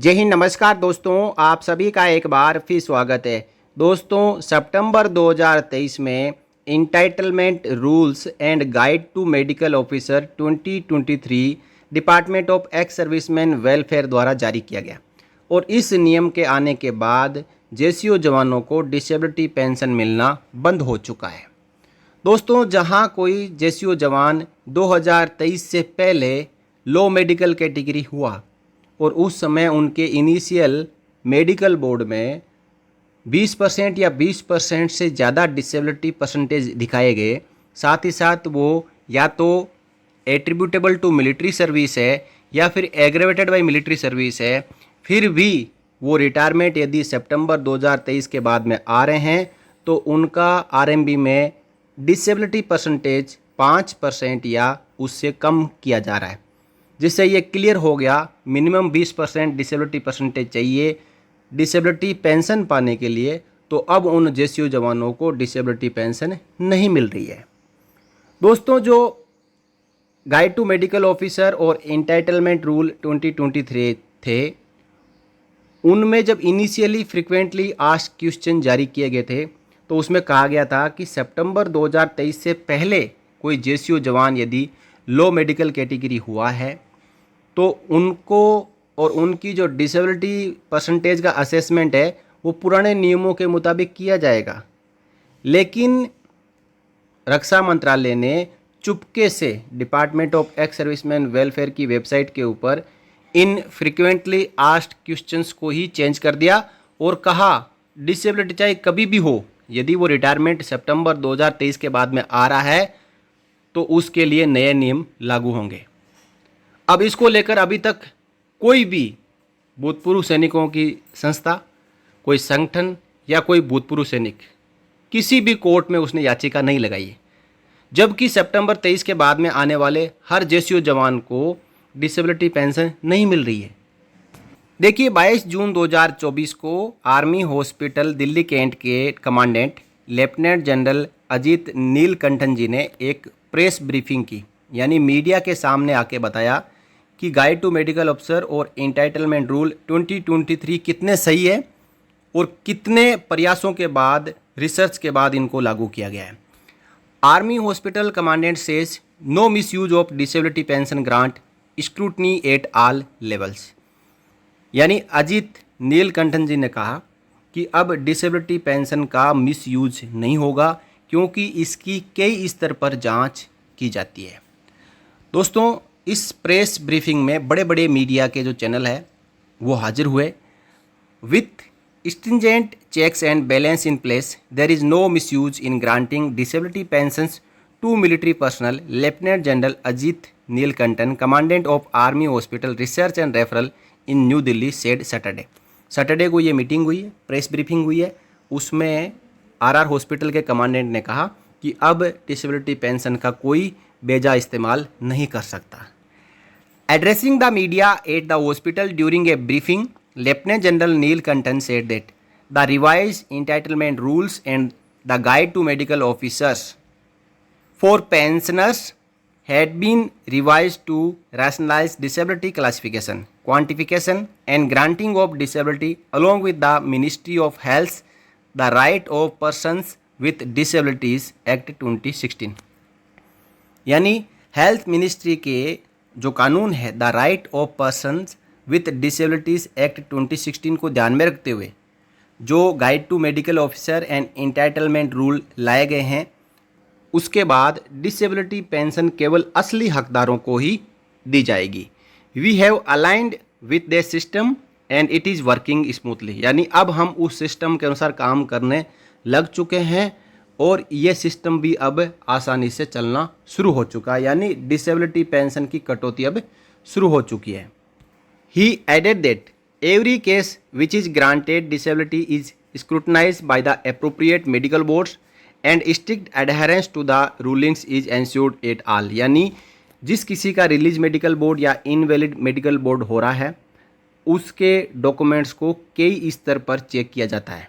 जय हिंद, नमस्कार दोस्तों, आप सभी का एक बार फिर स्वागत है। दोस्तों, सितंबर 2023 में entitlement rules and guide to medical officer 2023 department of ex serviceman welfare द्वारा जारी किया गया और इस नियम के आने के बाद जेसीओ जवानों को डिसेबिलिटी पेंशन मिलना बंद हो चुका है। दोस्तों, जहां कोई जेसीओ जवान 2023 से पहले लो मेडिकल कैटेगरी हुआ और उस समय उनके इनिशियल मेडिकल बोर्ड में 20% या 20% से ज़्यादा डिसेबिलिटी परसेंटेज दिखाए गए, साथ ही साथ वो या तो एट्रीब्यूटेबल टू मिलिट्री सर्विस है या फिर एग्रेवेटेड बाय मिलिट्री सर्विस है, फिर भी वो रिटायरमेंट यदि सितंबर 2023 के बाद में आ रहे हैं तो उनका आरएमबी में डिसेबिलिटी परसेंटेज 5% या उससे कम किया जा रहा है, जिससे ये क्लियर हो गया मिनिमम 20% डिसेबिलिटी परसेंटेज चाहिए डिसेबिलिटी पेंशन पाने के लिए। तो अब उन जेसीओ जवानों को डिसेबिलिटी पेंशन नहीं मिल रही है। दोस्तों, जो गाइड टू मेडिकल ऑफिसर और एंटाइटलमेंट रूल 2023 थे, उनमें जब इनिशियली फ्रिक्वेंटली आस्क्ड क्वेश्चन जारी किए गए थे तो उसमें कहा गया था कि सितंबर 2023 से पहले कोई जेसीओ जवान यदि लो मेडिकल कैटेगरी हुआ है तो उनको और उनकी जो डिसेबिलिटी परसेंटेज का असेसमेंट है वो पुराने नियमों के मुताबिक किया जाएगा। लेकिन रक्षा मंत्रालय ने चुपके से department of ex serviceman welfare की वेबसाइट के ऊपर इन फ्रिक्वेंटली आस्क्ड क्वेश्चंस को ही चेंज कर दिया और कहा डिसेबिलिटी चाहे कभी भी हो, यदि वो रिटायरमेंट सितंबर 2023 के बाद में आ रहा है तो उसके लिए नए नियम लागू होंगे। अब इसको लेकर अभी तक कोई भी भूतपूर्व सैनिकों की संस्था, कोई संगठन या कोई भूतपूर्व सैनिक किसी भी कोर्ट में उसने याचिका नहीं लगाई है, जबकि सितंबर 23 के बाद में आने वाले हर जेसीओ जवान को डिसेबिलिटी पेंशन नहीं मिल रही है। देखिए, 22 जून 2024 को आर्मी हॉस्पिटल दिल्ली कैंट के commandant lieutenant general Ajit Neelakantan ji ने एक प्रेस ब्रीफिंग की, यानी मीडिया के सामने आके बताया कि गाइड टू मेडिकल ऑफिसर और एंटाइटलमेंट रूल 2023 कितने सही है और कितने प्रयासों के बाद, रिसर्च के बाद इनको लागू किया गया है। Army hospital commandant says no misuse of disability pension grant scrutiny at all levels, यानी अजीत नीलकंठन जी ने कहा कि अब डिसेबिलिटी पेंशन का मिस यूज नहीं होगा क्योंकि इसकी कई स्तर पर जांच की जाती है। दोस्तों, इस प्रेस ब्रीफिंग में बड़े बड़े मीडिया के जो चैनल है वो हाजिर हुए। With stringent checks and balance in place there is no misuse in granting disability pensions to military personnel, lieutenant general Ajit Neelakantan, commandant of army hospital research and referral in New Delhi said Saturday को ये meeting हुई है, press briefing हुई है। उसमें RR hospital के commandant ने कहा कि अब डिसेबिलिटी पेंशन का कोई बेजा इस्तेमाल नहीं कर सकता। Addressing the media at the hospital during a briefing, lieutenant general Neelakantan said that the revised entitlement rules and the guide to medical officers for pensioners had been revised to rationalize disability classification, quantification and granting of disability along with the Ministry of Health, the Right of Persons with Disabilities Act 2016, यानी health ministry के जो कानून है the right of persons with disabilities act 2016 को ध्यान में रखते हुए जो guide to medical officer and entitlement rule लाए गए हैं, उसके बाद डिसेबिलिटी पेंशन केवल असली हकदारों को ही दी जाएगी। We have aligned with the system and it is working smoothly, यानी अब हम उस सिस्टम के अनुसार काम करने लग चुके हैं और ये सिस्टम भी अब आसानी से चलना शुरू हो चुका है, यानी डिसेबिलिटी पेंशन की कटौती अब शुरू हो चुकी है। He added that every case which is granted disability is scrutinised by the appropriate medical boards and strict adherence to the rulings is ensured at all, यानी जिस किसी का रिलीज मेडिकल बोर्ड या इनवैलिड मेडिकल बोर्ड हो रहा है उसके documents को कई स्तर पर चेक किया जाता है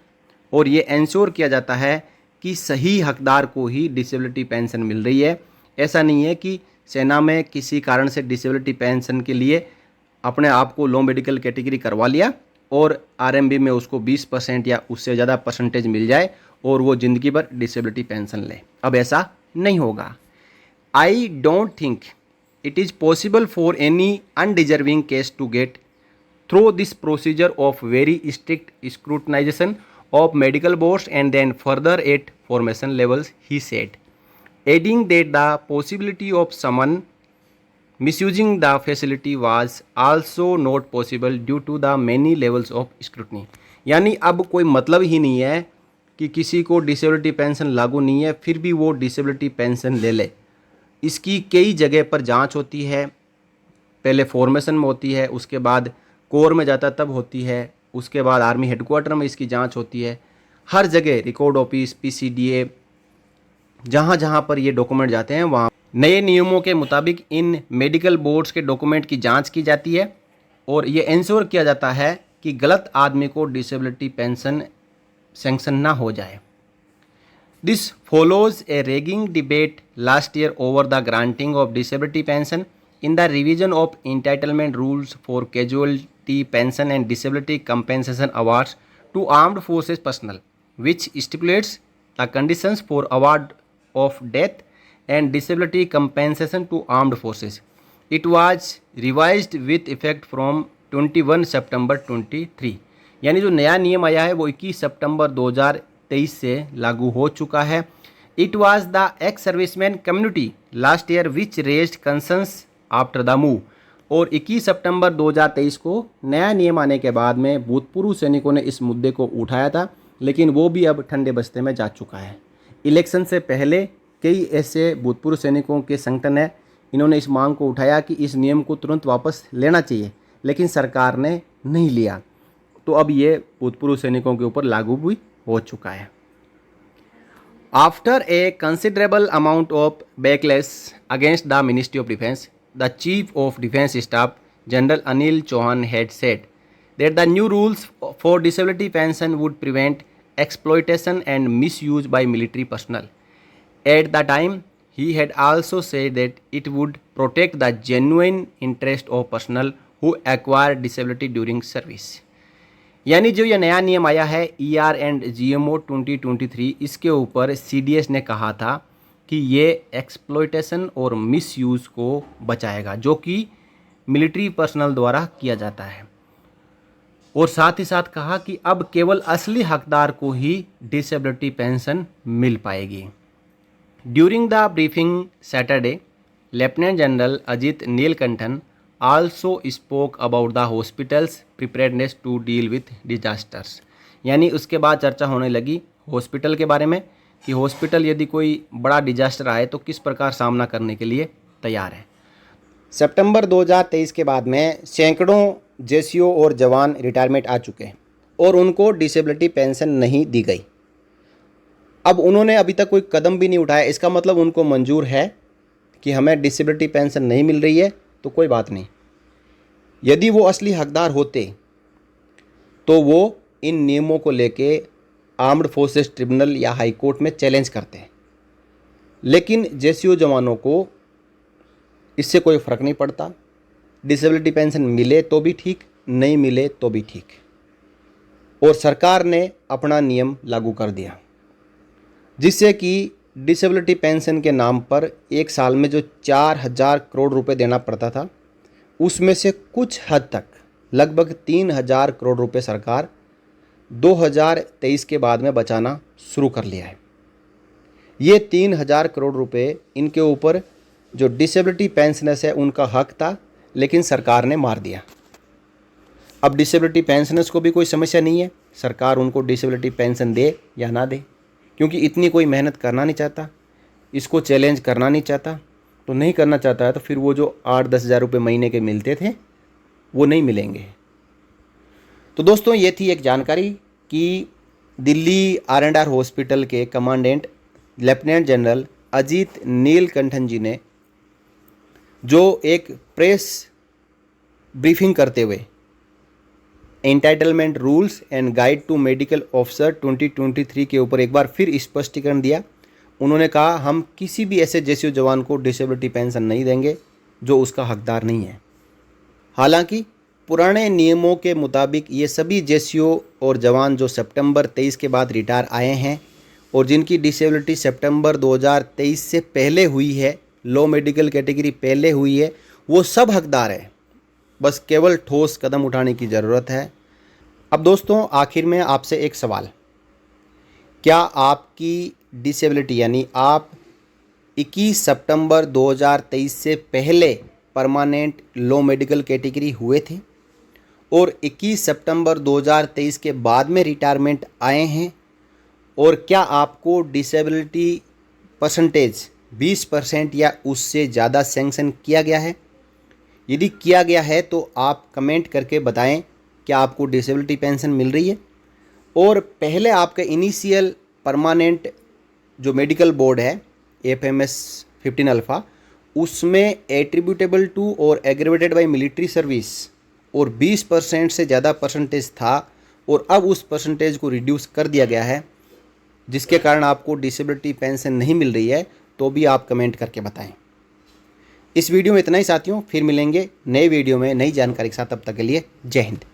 और ये एंश्योर किया जाता है कि सही हकदार को ही डिसेबिलिटी पेंशन मिल रही है। ऐसा नहीं है कि सेना में किसी कारण से डिसेबिलिटी पेंशन के लिए अपने आप को लो मेडिकल कैटेगरी करवा लिया और आरएमबी में उसको 20% या उससे ज़्यादा परसेंटेज मिल जाए और वो ज़िंदगी भर डिसेबिलिटी पेंशन ले। अब ऐसा नहीं होगा। I don't think it is possible for any undeserving case to get through this procedure of very strict scrutinization of medical boards and then further at formation levels, he said, adding that the possibility of someone misusing the facility was also not possible due to the many levels of scrutiny. यानी अब कोई मतलब ही नहीं है कि किसी को disability pension लागू नहीं है फिर भी वो डिसेबिलिटी पेंशन ले ले। इसकी कई जगह पर जांच होती है, पहले फॉर्मेशन में होती है, उसके बाद कोर में जाता तब होती है, उसके बाद आर्मी हेडक्वार्टर में इसकी जांच होती है। हर जगह रिकॉर्ड ऑफिस, पीसीडीए, जहाँ जहाँ पर ये डॉक्यूमेंट जाते हैं वहाँ नए नियमों के मुताबिक इन मेडिकल बोर्ड्स के डॉक्यूमेंट की जांच की जाती है और ये इंश्योर किया जाता है कि गलत आदमी को डिसेबिलिटी पेंशन सैंक्शन ना हो जाए। This follows A raging debate last year over the granting of disability pension in the revision of entitlement rules for casualty pension and disability compensation awards to armed forces personnel, which stipulates the conditions for award of death and disability compensation to armed forces. It was revised with effect from 21 September 23। यानी जो नया नियम आया है वो 21 सितंबर 2023 से लागू हो चुका है। It was the ex-serviceman community last year which raised concerns after the move. और 21 सितंबर 2023 को नया नियम आने के बाद में भूतपूर्व सैनिकों ने इस मुद्दे को उठाया था, लेकिन वो भी अब ठंडे बस्ते में जा चुका है। इलेक्शन से पहले कई ऐसे भूतपूर्व सैनिकों के संगठन है, इन्होंने इस मांग को उठाया कि इस नियम को तुरंत वापस लेना चाहिए, लेकिन सरकार ने नहीं लिया। तो अब ये भूतपूर्व सैनिकों के ऊपर लागू भी हो चुका है। After a considerable amount of backlash against the ministry of defence, the Chief of Defence Staff General Anil Chauhan had said that the new rules for disability pension would prevent exploitation and misuse by military personnel. At the time, he had also said that it would protect the genuine interest of personnel who acquire disability during service. यानी जो ये नया नियम आया है ER and GMO 2023, इसके ऊपर CDS ने कहा था कि ये एक्सप्लॉयटेशन और मिसयूज़ को बचाएगा जो कि मिलिट्री पर्सनल द्वारा किया जाता है। और साथ ही साथ कहा कि अब केवल असली हकदार को ही डिसेबिलिटी पेंशन मिल पाएगी। During the briefing Saturday, lieutenant general Ajit Neelakantan also spoke about the hospital's preparedness to deal with disasters. यानी उसके बाद चर्चा होने लगी हॉस्पिटल के बारे में कि हॉस्पिटल यदि कोई बड़ा डिजास्टर आए तो किस प्रकार सामना करने के लिए तैयार है। सितंबर 2023 के बाद में सैकड़ों जेसीओ और जवान रिटायरमेंट आ चुके हैं और उनको डिसेबिलिटी पेंशन नहीं दी गई। अब उन्होंने अभी तक कोई कदम भी नहीं उठाया, इसका मतलब उनको मंजूर है कि हमें डिसेबिलिटी पेंशन नहीं मिल रही है तो कोई बात नहीं। यदि वो असली हकदार होते तो वो इन नियमों को लेके आर्म्ड फोर्सेस ट्रिब्यूनल या हाई कोर्ट में चैलेंज करते हैं, लेकिन जेसीओ जवानों को इससे कोई फ़र्क नहीं पड़ता। डिसेबिलिटी पेंशन मिले तो भी ठीक, नहीं मिले तो भी ठीक। और सरकार ने अपना नियम लागू कर दिया जिससे कि डिसेबिलिटी पेंशन के नाम पर एक साल में जो 4000 करोड़ रुपए देना पड़ता था उसमें से कुछ हद तक लगभग 3000 करोड़ रुपए सरकार 2023 के बाद में बचाना शुरू कर लिया है। ये 3000 करोड़ रुपए इनके ऊपर जो डिसेबिलिटी पेंशनर्स है उनका हक था, लेकिन सरकार ने मार दिया। अब डिसेबिलिटी पेंशनर्स को भी कोई समस्या नहीं है, सरकार उनको डिसेबिलिटी पेंशन दे या ना दे, क्योंकि इतनी कोई मेहनत करना नहीं चाहता, इसको चैलेंज करना नहीं चाहता। तो नहीं करना चाहता है तो फिर वो जो 8-10 हज़ार रुपये महीने के मिलते थे वो नहीं मिलेंगे। तो दोस्तों ये थी एक जानकारी कि दिल्ली R&R हॉस्पिटल के commandant lieutenant general Ajit Neelakantan ji ने जो एक प्रेस ब्रीफिंग करते हुए entitlement rules and guide to medical officer 2023 के ऊपर एक बार फिर स्पष्टीकरण दिया। उन्होंने कहा हम किसी भी ऐसे जेसीओ जवान को डिसेबिलिटी पेंशन नहीं देंगे जो उसका हकदार नहीं है। हालांकि पुराने नियमों के मुताबिक ये सभी जेसीओ और जवान जो सितंबर 23 के बाद रिटायर आए हैं और जिनकी डिसेबिलिटी सितंबर 2023 से पहले हुई है, लो मेडिकल कैटेगरी पहले हुई है, वो सब हकदार है। बस केवल ठोस कदम उठाने की ज़रूरत है। अब दोस्तों आखिर में आपसे एक सवाल, क्या आपकी डिसेबिलिटी यानी आप 21 सितंबर 2023 से पहले परमानेंट लो मेडिकल कैटेगरी हुए थे और 21 सितंबर 2023 के बाद में रिटायरमेंट आए हैं, और क्या आपको डिसेबिलिटी परसेंटेज 20% या उससे ज़्यादा सैंक्शन किया गया है? यदि किया गया है तो आप कमेंट करके बताएं क्या आपको डिसेबिलिटी पेंशन मिल रही है। और पहले आपका इनिशियल परमानेंट जो मेडिकल बोर्ड है AFMS 15 अल्फ़ा, उसमें एट्रीब्यूटेबल टू और एग्रीवेटेड बाय मिलिट्री सर्विस और 20% से ज़्यादा परसेंटेज था, और अब उस परसेंटेज को रिड्यूस कर दिया गया है, जिसके कारण आपको डिसेबिलिटी पेंशन नहीं मिल रही है। तो भी आप कमेंट करके बताएं। इस वीडियो में इतना ही साथियों, फिर मिलेंगे नए वीडियो में नई जानकारी के साथ। तब तक के लिए जय हिंद।